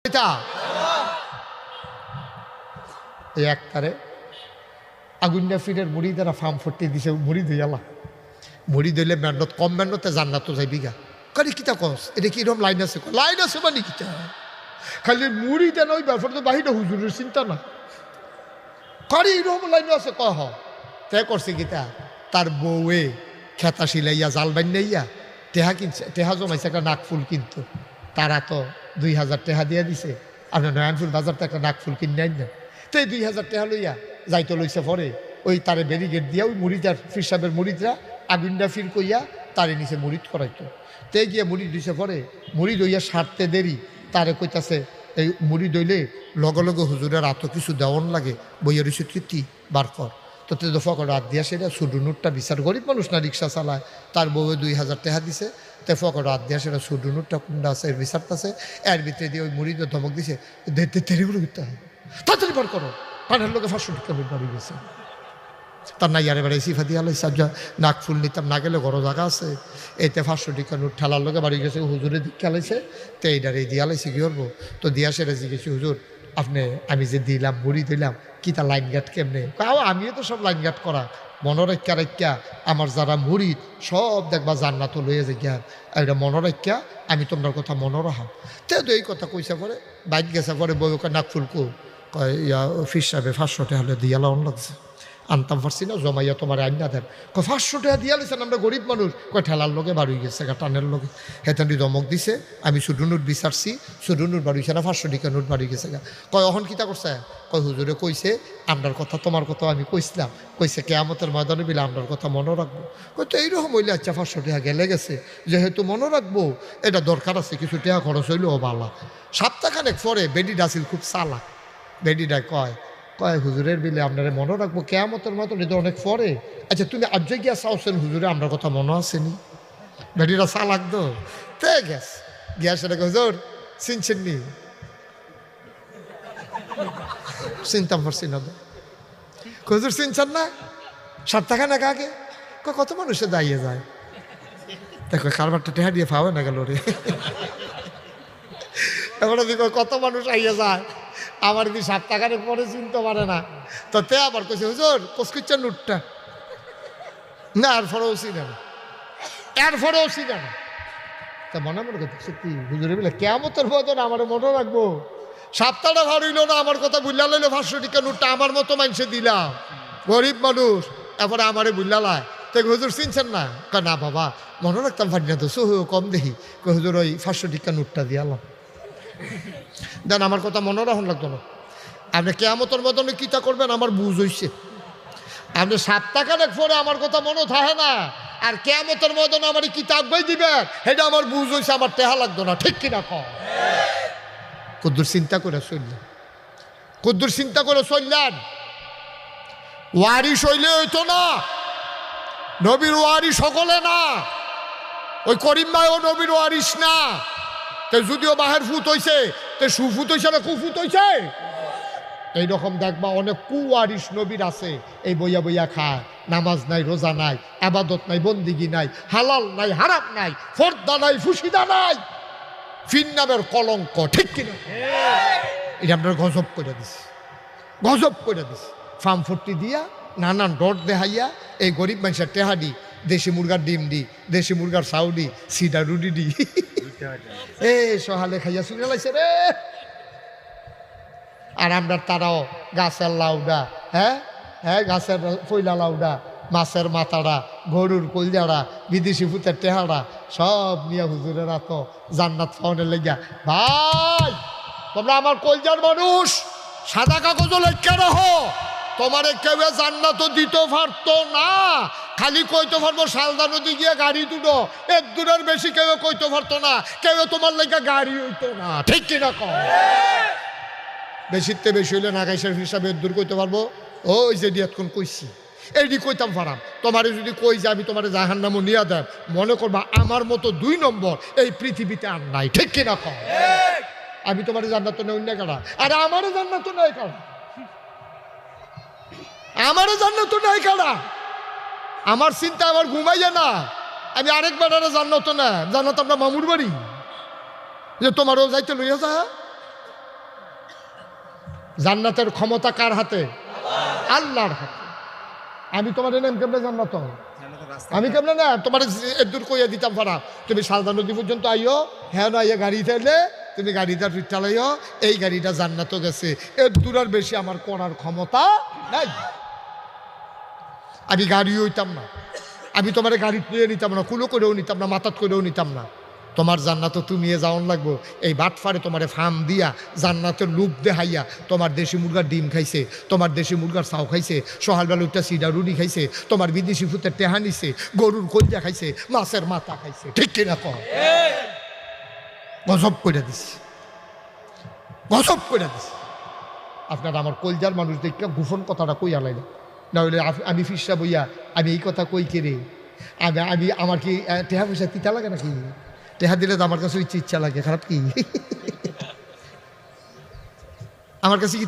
এটা এই একটারে আগুন্যা ফিরের মুড়ি দ্বারা ফার্ম ফট্টি দিছে মুড়ি দিয়ালা মুড়ি দিলে মেহনত কম মেহনতে জান্নাত যাই বিঘা কারি কিতা কস এটা কি এরকম লাইন আছে লাইন আছে মানে কিতা খালি মুড়ি দেন ওই ব্যাপার তো বাহিরে হুজুরের চিন্তা না কারি এরকম লাইন আছে কহ তে করছে কিতা তার বউয়ে খেতা সিলাইয়া জাল বান্যাইয়া টেহা কিনছে টেহা জমাইছে একটা নাকফুল কিন্তু তারা তো 2000 টেহা দিয়ে দিছে আপনার নয়নফুল বাজার তো একটা নাকফুল কিনে আইন না তো এই 2000 টেহা লইয়া যাইতে লইছে পরে ওই তারে ব্যারিগেড দিয়া ওই মুড়িদার ফির সাহেবের মুড়িদরা আগুনটা ফির কইয়া তারে নিচে মুড়িদ করাইতো তে গিয়ে মুড়ি দিছে পরে মুড়ি দইয়া সারতে দেরি তারে কইতাছে এই মুড়ি দইলে লগে লগে হুজুরের এত কিছু দেওয়ান লাগে বইয়ের রইছে কীর্তি বার কর তো তে দফা করে রাত দিয়া সেটা সুডু নোটটা বিচার গরিব মানুষ না রিক্সা চালায় তার বউয়ে 2000 টাকা দিছে তে ফকর রাত দিয়া সেটা সুডু নোটটা কুন্ডা আছে এর বিচারতাছে এর ভিতরে দিয়ে ওই মুড়িদ ধমক দিছে দেরিগুলো করতে হয় তাড়াতাড়ি বার করো পানের লোকে 500 টাকা বাড়ি গেছে তার না ইয়ারে বাড়ি সিফা দিয়া লাইছে নাক ফুল নিতাম না গেলে ঘর জায়গা আছে এতে 500 টাকা নোট ঠেলার লোকে বাড়ি গেছে হুজুরে দীক্ষা লাইছে তো এইটার এই দিয়া লাইছে কি করবো তো দিয়া সেটা জিজ্ঞেসি হুজুর আপনি আমি যে দিলাম মুড়ি দিলাম কি তা লাইন গাট কেমনে কাও আমিও তো সব লাইন গাট করা মনোরক্ষা রেখা আমার যারা মুড়ি সব দেখবা জান্নাত লইয়ে যে জ্ঞান এটা মনোরক্ষা আমি তোমার কথা মনে রাখাম তো এই কথা কইসা পরে বাইক গেছে পরে বউকে নাক ফুলকো কয় ইয়া ফিস সাহেবে 500 টাকা হলে দিয়া লাউন লাগছে আনতাম পারছি না জমাইয়া তোমার আইন না দেন কয় 500 টাকা দিয়া লিছেন আমরা গরিব মানুষ কয় ঠেলার লোকে বাড়ি গেছে টানের লোকে হেতানি দমক দিছে আমি শুধু নোট বিচারছি শুধু নোট বাড়ি গেছে না 500 টাকা নোট বাড়ি গেছে কয় অহন কিতা করছে কয় হুজুরে কইছে আমরার কথা তোমার কথা আমি কইছিলাম কইছে কেয়ামতের ময়দানে বিলে আমরার কথা মনে রাখবো কয় তো এইরকম হইলে আচ্ছা 500 টাকা গেলে গেছে যেহেতু মনে রাখবো এটা দরকার আছে কিছু টাকা খরচ হইলেও ভালো সপ্তাহখানেক পরে বেডি ডাসিল খুব চালাক বেডিটা কয় হুজুরের বিলে আপনারা মনে রাখবো কেয়ামতের মতো এটা অনেক পরে আচ্ছা তুমি আজ গিয়া চাওছেন হুজুরে আপনার কথা মনে আসেনি বেডিটা চালাক তো তে গেছ গিয়া সেটাকে হুজুর চিনছেন নি চিনতাম পারছি না হুজুর চিনছেন না সপ্তাহখানেক আগে কত মানুষে দাঁড়িয়ে যায় দেখো কারবারটা টেহা দিয়ে পাবে না গেল রে এবার কত মানুষ আইয়া যায় আমার কি 7 টাকার পরে চিনতে পারে না তো তে আবার কইছে হুজুর কসকিচ্ছেন নোটটা না এরপরেও চিনে না এরপরেও চিনে না তা মনে মনে করতে সত্যি হুজুরে বলে কেয়ামতের বদন আমার মনে রাখবো সপ্তাহটা ভার হইল না আমার কথা বুঝলা লইলো 500 টাকা নোটটা আমার মতো মানুষে দিলাম গরিব মানুষ এরপরে আমারে বুঝলালায় তো হুজুর চিনছেন না কয় না বাবা মনে রাখতাম পারি না তো সহ কম দেখি কই হুজুর ওই 500 টাকা নোটটা দিয়ালাম দেন আমার কথা মনে রাখুন লাগতো না আপনি কেয়ামতের মতনে কিতা করবেন আমার বুঝ হইছে আপনি সপ্তাহখানেক পরে আমার কথা মনে থাকে না আর কেয়ামতের মতন আমার কিতাব বই দিবেন এটা আমার বুঝ হইছে আমার টেহা লাগতো না ঠিক কিনা কদ্দুর চিন্তা করে চললেন কদ্দুর চিন্তা করে চললেন ওয়ারিশ হইলে হইতো না নবীর ওয়ারিশ সকলে না ওই করিম ভাইও নবীর ওয়ারিশ না তো যদিও বাহের ফুট হইছে তো সুফুত হইছে না কুফুত হইছে এইরকম দেখবা অনেক কুয়ারিশ নবীর আছে এই বইয়া বইয়া খায় নামাজ নাই রোজা নাই আবাদত নাই বন্দিগি নাই হালাল নাই হারাম নাই ফর্দা নাই ফুসিদা নাই ফিন নামের কলঙ্ক ঠিক কিনা এটা আপনার গজব করে দিছে গজব করে দিছে ফার্ম ফুটি দিয়া নানান ডট দেখাইয়া এই গরিব মানুষের টেহাডি দেশি মুরগার ডিম দি দেশি মুরগার চাউডি সিডা রুডি দি এ সহালে খাইয়া শুনে লাইছে রে আর আমরা তারাও গাছের লাউডা হ্যাঁ গাছের পয়লা লাউডা মাছের মাথাড়া গরুর কলজাড়া বিদেশি ফুতের টেহাড়া সব নিয়ে হুজুরেরা তো জান্নাত পাওয়ানোর লেগিয়া ভাই তোমরা আমার কলজার মানুষ সাদা কাগজ লেখা রাখো তোমার কেউ জান্নাত দিতে পারতো না খালি কইতে পারবো শালদা নদী গিয়ে গাড়ি দুটো এক দূরের বেশি কেউ কইতে পারতো না কেউ তোমার লেগে গাড়ি হইতো না ঠিক কিনা কম বেশিতে বেশি হইলে নাগাইশের হিসাবে দূর করতে পারবো ওই যে দিয়াতক্ষণ কইছি এইটি কইতাম পারাম তোমারে যদি কই যে আমি তোমার জাহান্নামও নিয়ে দেন মনে করবা আমার মতো 2 নম্বর এই পৃথিবীতে আর নাই ঠিক কিনা কম আমি তোমার জান্নাত নেই না কারা আরে আমারও জান্নাত নেই কারা আমারও জান্নাত নেই কারা আমার চিন্তা আমার ঘুমাইয়া না আমি আরেকবার জান্নাত না জান্নাত আমরা মামুর বাড়ি যে তোমারও যাইতে লইয়া যা জান্নাতের ক্ষমতা কার হাতে? আল্লাহর হাতে। আমি তোমার নাম কেমনে জান্নাত? আমি কেমনে না তোমার দূর কইয়া দিতাম পারা, তুমি সালদা নদী পর্যন্ত আইও, হ্যাঁ না আইয়া গাড়ি চাইলে তুমি গাড়িটা চালাইও, এই গাড়িটা জান্নাতও গেছে, এর দূর আর বেশি আমার করার ক্ষমতা নাই। আমি গাড়িও হইতাম না, আমি তোমার গাড়ি নিয়ে নিতাম না, কুলো করেও নিতাম না, মাথাত করেও নিতাম না। তোমার জান্নাতও তুমি যাওয়ান লাগবো। এই বাটফারে তোমার ফার্ম দিয়া জান্নাতের লুপ দেখাইয়া তোমার দেশি মুরগার ডিম খাইছে, তোমার দেশি মুরগার চাও খাইছে, সকালবেলা উঠটা সিডা রুটি খাইছে, তোমার বিদেশি ফুতের টেহা নিছে, গরুর কলজা খাইছে, মাছের মাথা খাইছে, ঠিক কিনা কর? গজব করে দিছি, গজব করে দিছি। আপনারা আমার কলজার মানুষ দেখে গোপন কথাটা কই আলাইলা, না হলে আমি ফিসা বইয়া আমি এই কথা কই কে রে? আমি আমার কি টেহা পয়সা তিতা লাগে নাকি? টেহা দিলে তো আমার কাছে ইচ্ছা লাগে, খারাপ কি? আমার কাছে কি